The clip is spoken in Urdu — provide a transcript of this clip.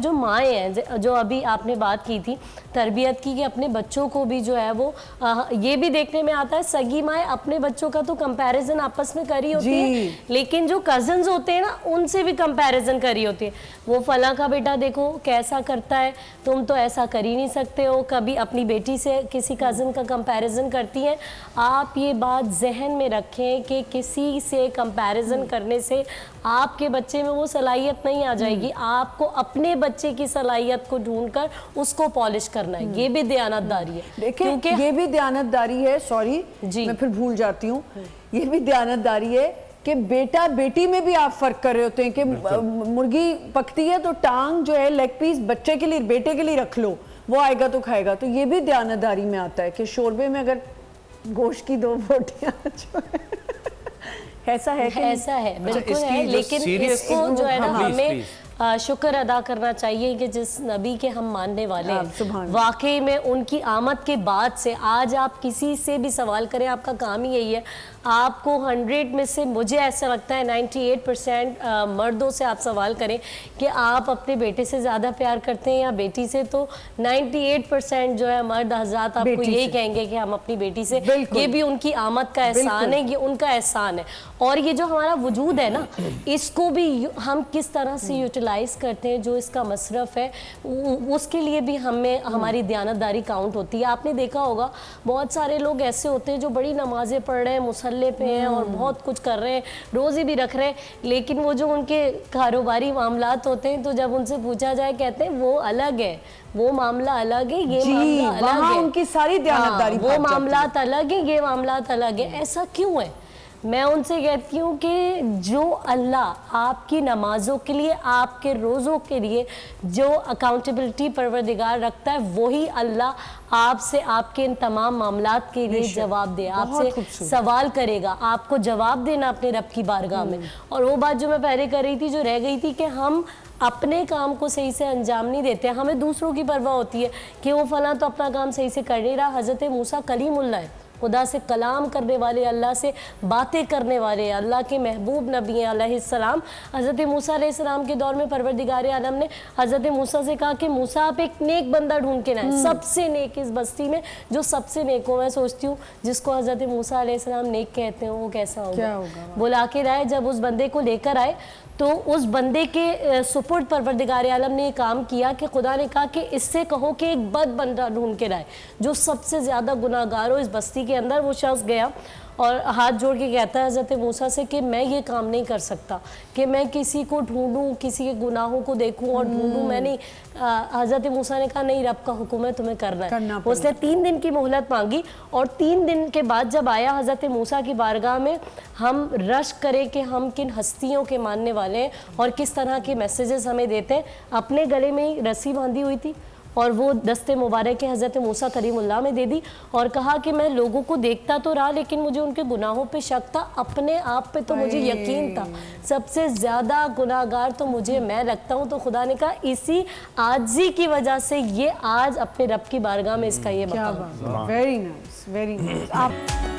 جو مائیں ہیں، جو ابھی آپ نے بات کی تھی تربیت کی، کہ اپنے بچوں کو بھی جو ہے وہ یہ بھی دیکھنے میں آتا ہے، سگی مائیں اپنے بچوں کا تو کمپیریزن آپس میں کری ہوتی ہے، لیکن جو کزنز ہوتے ہیں نا ان سے بھی کمپیریزن کری ہوتی ہے. وہ فلاں کا بیٹا دیکھو کیسا کرتا ہے، تم تو ایسا کر ہی نہیں سکتے ہو. کبھی اپنی بیٹی سے کسی کزن کا کمپیریزن کرتی ہیں. آپ یہ بات ذہن میں رکھیں کہ کسی سے کمپیریزن کرنے سے آپ کے بچے میں وہ صلاحیت نہیں آ جائے گی. آپ کو اپنے بچے کی صلاحیت کو ڈھونڈ کر اس کو پالش کرنا ہے. یہ بھی دیانت داری ہے. دیکھیں یہ بھی دیانت داری ہے، سوری میں پھر بھول جاتی ہوں، یہ بھی دیانت داری ہے کہ بیٹا بیٹی میں بھی آپ فرق کر رہے ہوتے ہیں کہ مرغی پکتی ہے تو ٹانگ جو ہے لیگ پیس بچے کے لیے بیٹے کے لیے رکھ لو، وہ آئے گا تو کھائے گا. تو یہ بھی دیانت داری میں آتا ہے کہ شوربے میں اگر گوشت کی 2 بوٹیاں جو ہے ایسا ہے بالکل ہے. لیکن اس کو جو ہے نا ہمیں شکر ادا کرنا چاہیے کہ جس نبی کے ہم ماننے والے ہیں، واقعی میں ان کی آمد کے بعد سے آج آپ کسی سے بھی سوال کریں، آپ کا کام ہی یہی ہے. آپ کو 100 میں سے مجھے ایسا لگتا ہے 98% مردوں سے آپ سوال کریں کہ آپ اپنے بیٹے سے زیادہ پیار کرتے ہیں یا بیٹی سے، تو 98% جو ہے مرد حضرات آپ کو یہی کہیں گے کہ ہم اپنی بیٹی سے. یہ بھی ان کی آمد کا احسان ہے، یہ ان کا احسان ہے. اور یہ جو ہمارا وجود ہے نا، اس کو بھی ہم کس طرح سے یوٹیلائز کرتے ہیں، جو اس کا مصرف ہے اس کے لیے بھی ہمیں ہماری دیانت داری کاؤنٹ ہوتی ہے. آپ نے دیکھا ہوگا بہت سارے لوگ ایسے ہوتے ہیں جو بڑی نمازیں پڑھ رہے ہیں، مسلح پہ ہیں اور بہت کچھ کر رہے ہیں، روزے بھی رکھ رہے ہیں، لیکن وہ جو ان کے کاروباری معاملات ہوتے ہیں تو جب ان سے پوچھا جائے کہتے ہیں وہ الگ ہے، وہ معاملہ الگ ہے، یہ معاملہ الگ ہے، ان کی ساری دیانت داری وہ معاملات الگ ہیں، یہ معاملات الگ ہیں. ایسا کیوں ہے؟ میں ان سے کہتی ہوں کہ جو اللہ آپ کی نمازوں کے لیے، آپ کے روزوں کے لیے جو اکاؤنٹیبلٹی پروردگار رکھتا ہے، وہی اللہ آپ سے آپ کے ان تمام معاملات کے لیے جواب دے، آپ سے سوال کرے گا. آپ کو جواب دینا اپنے رب کی بارگاہ میں. اور وہ بات جو میں پہلے کر رہی تھی، جو رہ گئی تھی، کہ ہم اپنے کام کو صحیح سے انجام نہیں دیتے، ہمیں دوسروں کی پرواہ ہوتی ہے کہ وہ فلاں تو اپنا کام صحیح سے کر نہیں رہا. حضرت موسیٰ کلیم اللہ ہے، خدا سے کلام کرنے والے، اللہ سے باتیں کرنے والے، اللہ کے محبوب نبی ہیں علیہ السلام. حضرت موسیٰ علیہ السلام کے دور میں پروردگار عالم نے حضرت موسیٰ سے کہا کہ موسیٰ آپ ایک نیک بندہ ڈھونڈ کے لائیں، سب سے نیک اس بستی میں جو سب سے نیک ہو. میں سوچتی ہوں جس کو حضرت موسیٰ علیہ السلام نیک کہتے ہیں وہ کیسا ہوگا. بلا کے لائے، جب اس بندے کو لے کر آئے تو اس بندے کے سپرد پروردگار عالم نے یہ کام کیا کہ خدا نے کہا کہ اس سے کہو کہ ایک بد بندہ ڈھونڈ کے لائے جو سب سے زیادہ گناہگار ہو اس بستی کے اندر. وہ شخص گیا اور ہاتھ جوڑ کے کہتا ہے حضرت موسیٰ سے کہ میں یہ کام نہیں کر سکتا کہ میں کسی کو ڈھونڈوں، کسی کے گناہوں کو دیکھوں اور ڈھونڈوں، میں نہیں. حضرت موسیٰ نے کہا نہیں، رب کا حکم ہے، تمہیں کرنا ہے. اس نے 3 دن کی مہلت مانگی اور 3 دن کے بعد جب آیا حضرت موسیٰ کی بارگاہ میں، ہم رشک کریں کہ ہم کن ہستیوں کے ماننے والے ہیں اور کس طرح کے میسیجز ہمیں دیتے ہیں. اپنے گلے میں ہی رسی باندھی ہوئی تھی اور وہ دست مبارک کے حضرت موسیٰ کریم اللہ میں دے دی اور کہا کہ میں لوگوں کو دیکھتا تو رہا لیکن مجھے ان کے گناہوں پہ شک تھا، اپنے آپ پہ تو مجھے یقین تھا، سب سے زیادہ گناہگار تو مجھے میں لگتا ہوں. تو خدا نے کہا اسی عاجزی کی وجہ سے یہ آج اپنے رب کی بارگاہ میں اس کا یہ مقام. Very nice, very nice.